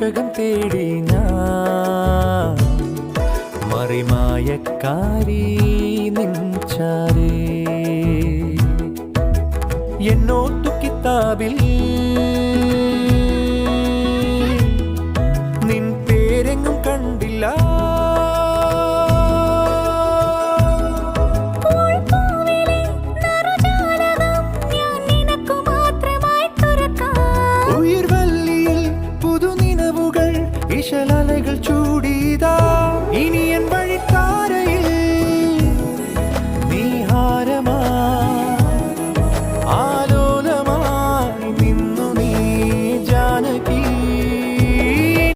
ചഷകം തേടി ഞാൻ മറിമായക്കാരി നിൻചാരേ എന്നോട്ടു കിതാബിൽ നിൻ പേരെങ്ങും കണ്ടില്ല ഉയിർവല്ലിയിൽ പുതുനിനവുകൾ ഇശലാല